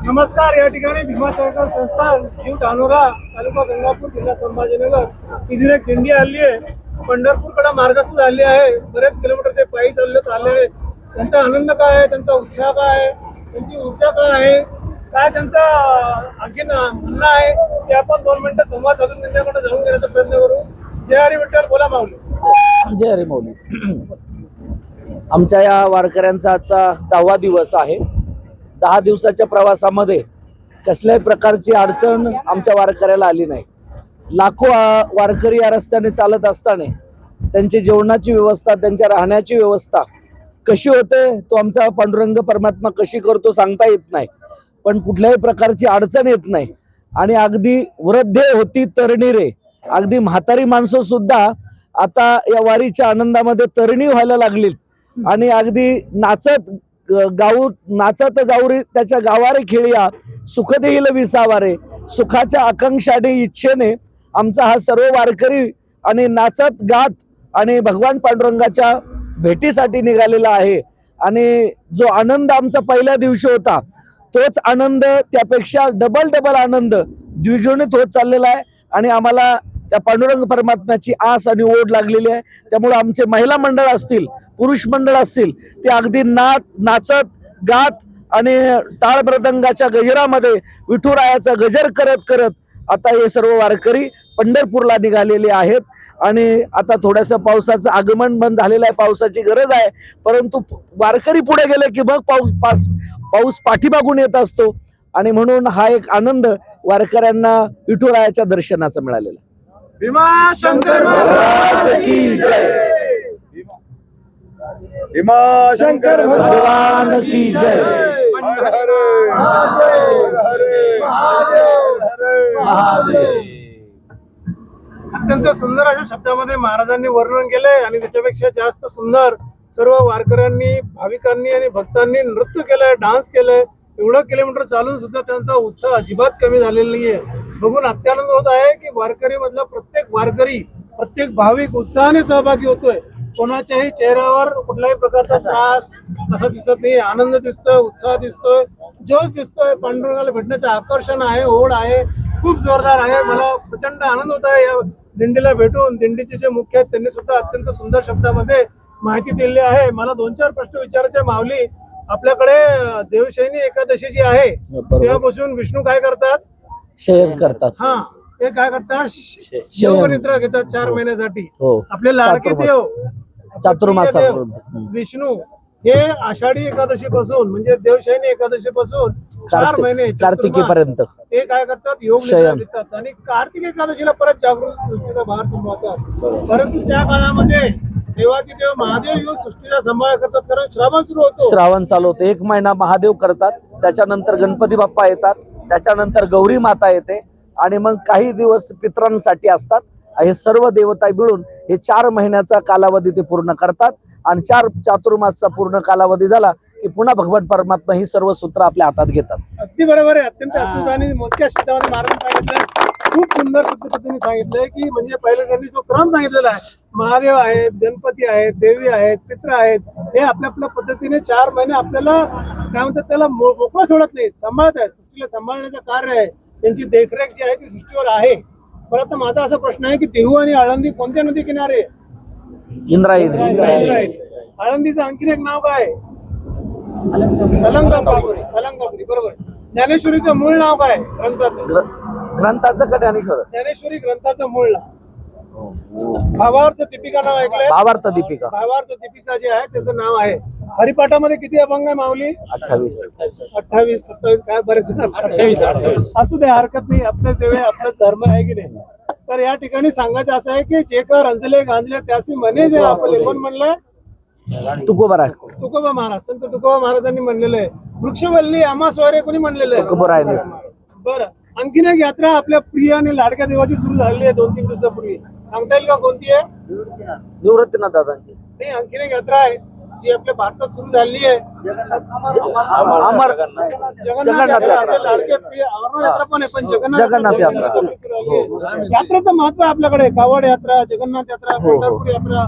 नमस्कार. या ठिकाणी भीमा सहकार संस्थान जीव धानोरा तालुका गंगापूर जिल्हा संभाजीनगर इथून एक दिंडी आली आहे. पंढरपूरकडे मार्गस्थ झाली आहे. बरेच किलोमीटर ते पायी चालले आहे. त्यांचा आनंद काय आहे, त्यांचा उत्साह काय आहे, त्यांची ऊर्जा काय आहे, काय त्यांचा आणखीन म्हणणं आहे ते आपण 2 मिनिटं संवाद साधून त्यांच्याकडे जाणून घेण्याचा प्रयत्न करू. जय हरी विठ्ठल, बोला माऊली. जय हरी माऊली. आमच्या या वारकऱ्यांचा आजचा 10वा दिवस आहे. 10 दिवसाच्या प्रवासामध्ये कसल्याही प्रकारची अडचण आमच्या वारकऱ्याला आली नाही. लाखो वारकरी या रस्त्याने चालत असताना त्यांची जेवणाची व्यवस्था, त्यांच्या राहण्याची व्यवस्था कशी होते तो आमचा पांडुरंग परमात्मा कशी करतो सांगता येत नाही, पण कुठल्याही प्रकारची अडचण येत नाही. आणि अगदी वृद्धे होती तरणी रे, अगदी म्हातारी माणसं सुद्धा आता या वारीच्या आनंदामध्ये तरणी व्हायला लागलीत आणि अगदी नाचत नाचत जाऊरी त्याच्या गावारे खेळिया सुख देईल विसावारे. सुखाच्या आकांक्षाने इच्छेने आमचा हा सर्व वारकरी आणि नाचत गात आणि भगवान पांडुरंगाच्या भेटीसाठी निघालेला आहे. आणि जो आनंद आमचा पहिल्या दिवशी होता तोच आनंद त्यापेक्षा डबल आनंद द्विगुणित होत चाललेला आहे. आणि आम्हाला त्या पांडुरंग परमात्म्याची आस आणि ओढ लागलेली आहे. त्यामुळे आमचे महिला मंडळ असतील, पुरुष मंडळ असतील, ते अगदी नाचत गात आणि टाळ मृदंगाच्या गजरामध्ये विठुरायाचा गजर करत करत आता हे सर्व वारकरी पंढरपूरला निघालेले आहेत. आणि आता थोडंसं पावसाचं आगमन बंद झालेलं आहे, पावसाची गरज आहे, परंतु वारकरी पुढे गेले की मग पाऊस पाठीमागून येत असतो. आणि म्हणून हा एक आनंद वारकऱ्यांना विठुरायाच्या दर्शनाचा मिळालेला. भीमाशंकर महाराज की जय. भीमाशंकर भगवान की जय. अत्यंत सुंदर अशा शब्दामध्ये महाराजांनी वर्णन केलंय आणि त्याच्यापेक्षा जास्त सुंदर सर्व वारकऱ्यांनी, भाविकांनी आणि भक्तांनी नृत्य केलंय, डान्स केलंय. एवढं किलोमीटर चालून सुद्धा त्यांचा उत्साह अजिबात कमी झालेला नाहीये. बघून अत्यानंद होत आहे की वारकरी मधला प्रत्येक वारकरी, प्रत्येक भाविक उत्साहाने सहभागी होतोय. कोणाच्याही चेहऱ्यावर कुठल्याही प्रकारचा त्रास असा दिसत नाही. आनंद दिसतोय, उत्साह दिसतोय, जोश दिसतोय. पांडुरंगाला भेटण्याचं आकर्षण आहे, ओढ आहे, खूप जोरदार आहे. मला प्रचंड आनंद होत आहे या दिंडीला भेटून. दिंडीचे जे मुख्य आहेत त्यांनी सुद्धा अत्यंत सुंदर शब्दामध्ये माहिती दिली आहे. मला 2-4 प्रश्न विचारायचे. माऊली, आपल्याकडे देवशयनी एकादशी जी आहे तेव्हापासून विष्णू काय करतात? शयन करतात. हा, ते काय करतात? योगनिद्रा घेतात 4 महिन्यासाठी. हो. आपले लाडके देव चातुर्मासा विष्णू हे आषाढी एकादशी पासून म्हणजे देवशयनी एकादशी पासून 4 महिने कार्तिकी पर्यंत ते काय करतात? योग निद्रा घेतात. आणि कार्तिक एकादशीला परत जागृत सृष्टीचा भार सांभाळतात. परंतु त्या काळामध्ये देवादिदेव महादेव येऊन सृष्टीचा सांभाळ करतात, कारण श्रावण सुरू होतो. श्रावण चालू होते. 1 महिना महादेव करतात, त्याच्यानंतर गणपती बाप्पा येतात, त्याच्यानंतर गौरी माता येते आणि मग काही दिवस पितरांसाठी असतात. हे सर्व देवता मिळून हे 4 महिन्याचा कालावधी ते पूर्ण करतात. आणि 4 चातुर्मासचा पूर्ण कालावधी झाला की पुन्हा भगवान परमात्मा ही सर्व सूत्र आपल्या हातात घेतात. अगदी बरोबर आहे. अत्यंत अचूक आणि मोजक्या शब्दामध्ये महाराज सांगितलं, खूप सुंदर पद्धतीने सांगितलंय की म्हणजे पहिल्या त्यांनी जो क्रम सांगितलेला आहे, महादेव आहेत, गणपती आहेत, देवी आहेत, पित्र आहेत, हे आपल्या आपल्या पद्धतीने 4 महिने आपल्याला काय म्हणतात त्याला मोकळं सोडत नाहीत, सांभाळत आहेत. सृष्टीला सांभाळण्याचं कार्य आहे, त्यांची देखरेख जी आहे ती सृष्टीवर आहे. परत माझा असा प्रश्न आहे की देहू आणि आळंदी कोणत्या नदी किनारे? इंद्रायणी. आळंदीचं आणखीन एक नाव काय? अलंकापुरी. बरोबर. ज्ञानेश्वरीचं मूळ नाव काय ग्रंथाचं का ज्ञानेश्वर? ज्ञानेश्वरी ग्रंथाचं मूळ नाव. भावार्थ दीपिका नाव ऐकलंय? भावार्थ दीपिका. भावार्थ दीपिका जे आहे त्याचं नाव आहे. हरिपाठामध्ये किती अभंग आहे माऊली? 28, 27 काय बरेच 28. असू दे, हरकत नाही. आपल्या सेवे आपलाच धर्म आहे की नाही. तर या ठिकाणी सांगायचं असं आहे की जे का रंजले गांजले त्यासी म्हणे जे आपले. कोण म्हणलंय? तुकोबा महाराज. संत तुकोबा महाराजांनी म्हणलेलं आहे. वृक्षवल्ली आम्हा स्वारे कोणी म्हणलेलं आहे? बरं. आणखीन एक यात्रा आपल्या प्रिय आणि लाडक्या देवाची सुरू झालेली आहे 2-3 दिवसापूर्वी. सांगता येईल का कोणती आहे? निवृत्तीनाथ दादांची. नाही, आणखीन एक यात्रा आहे जी आपल्या भारतात सुरू झालेली आहे. जगन्नाथ यात्रा. लाडके प्रिय अमरनाथ यात्रा पण आहे, पण जगन्नाथ यात्रा. यात्रेचं महत्व आहे आपल्याकडे. कावड यात्रा, जगन्नाथ यात्रा, पंढरपूर यात्रा,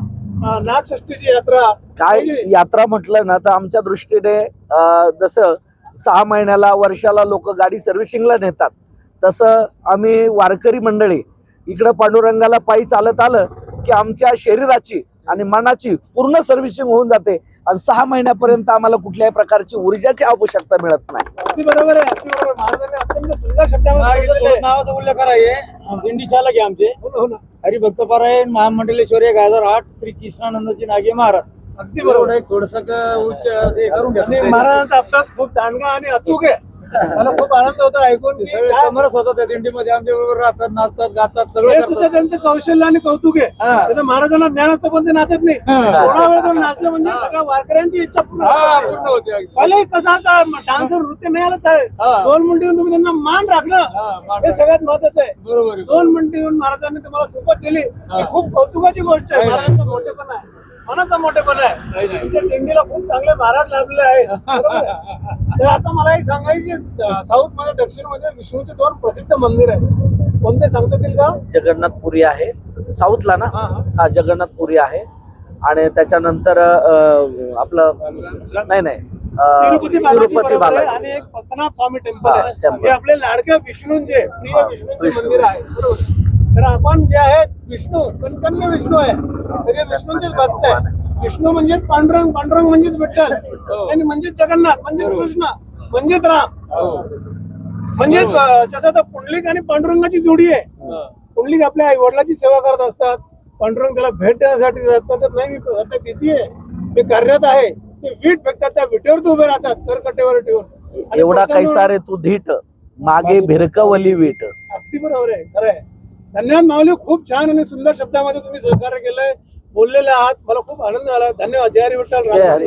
नागषष्ठीची यात्रा. काय यात्रा म्हटलं ना तर आमच्या दृष्टीने जसं 6 महिन्याला वर्षाला लोक गाडी सर्व्हिसिंगला नेतात, तसं आम्ही वारकरी मंडळी इकडं पांडुरंगाला पायी चालत आलं की आमच्या शरीराची आणि मनाची पूर्ण सर्व्हिसिंग होऊन जाते आणि 6 महिन्यापर्यंत आम्हाला कुठल्याही प्रकारची ऊर्जाची आवश्यकता मिळत नाही. अगदी बरोबर आहे, अगदी बरोबर. महाराजांनी अत्यंत सुंदर शब्दामध्ये सांगितलेलं आहे. नावाचा उल्लेख आहे दिंडी चालक आहे आमचे हो ना. हरिभक्तपरायण महामंडलेश्वर 1008 श्री कृष्णानंदजी नागे महाराज. अगदी बरोबर आहे. थोडस उच्च ते करून आणि घ्या महाराजांचा अभ्यास खूप दांडगा आणि अचूक आहे. मला खूप आनंद होता ऐकून की सगळे काय- समरस होतात त्या दिंडीमध्ये आमच्या बरोबर राहतात, नाचतात, गातात, हे सगळं सुद्धा करतात. त्यांचं कौशल्य आणि कौतुक आहे. हा. त्यांना महाराजांना ज्ञान असतं पण ते नाचत नाही. थोडा वेळ तो नाचलं म्हणजे सगळ्या वारकऱ्यांची इच्छा पूर्ण हा, होते. पूर्ण होते अगदी. भले कसाचा डान्सर नृत्य नाही आलं चालेल, हा. 2 मिनिटं येऊन तुम्ही त्यांना मान राखणं हा, मान हे सगळ्यात महत्वाचं आहे. बरोबर आहे. 2 मिनिटं येऊन महाराजांनी तुम्हाला सोबत दिली ही खूप कौतुकाची गोष्ट आहे. नाही, नाही. महाराजांचा मोठेपणा आहे, मनाचा मोठेपणा आहे. तुमच्या दिंडीला खूप चांगले महाराज लाभलेले आहेत. बरोबर आहे? तर आता मला एक सांगायची साऊथ मध्ये दक्षिण मध्ये विष्णूचे 2 प्रसिद्ध मंदिर आहेत. कोणते सांगता येतील का? जगन्नाथपुरी आहे साऊथला ना, हा, हा. हा जगन्नाथपुरी आहे आणि त्याच्यानंतर आपलं नाही तिरुपती बालाजी तिरुपती बरोबर आहे. बालाजी. आणि एक पद्मनाभ स्वामी टेम्पल हा, आहे. टेम्पल. हे आपले लाडक्या विष्णूंचे प्रिय हा, विष्णूंचे विष्णू. मंदिर आहे. बरोबर. तर आपण जे आहेत विष्णू कणकण्य विष्णू आहे, सगळे विष्णूंचेच भक्त आहे. विष्णू म्हणजेच पांडुरंग, पांडुरंग म्हणजेच विठ्ठल आणि म्हणजेच जगन्नाथ म्हणजेच कृष्ण म्हणजेच राम म्हणजेच जसं आता पुंडलिक आणि पांडुरंगाची जोडी आहे. पुंडलिक आपल्या आई वडिलांची सेवा करत असतात, पांडुरंग त्याला भेट देण्यासाठी जातात. तर नाही, मी आता बिझी आहे, मी कार्यरत आहे. ते वीट फेकतात, त्या विटेवर ते उभे राहतात करकट्टेवर ठेवून. आणि एवढा प्रसन्न कैसा रे तू धीट मागे भिरकवली वीट. अगदी बरोबर आहे, खरं आहे. धन्यवाद माऊली, खूप छान आणि सुंदर शब्दामध्ये तुम्ही सहकार्य केलंय, बोललेले आहात. मला खूप आनंद झाला. धन्यवाद. जय हरी विठ्ठल. जय हरी.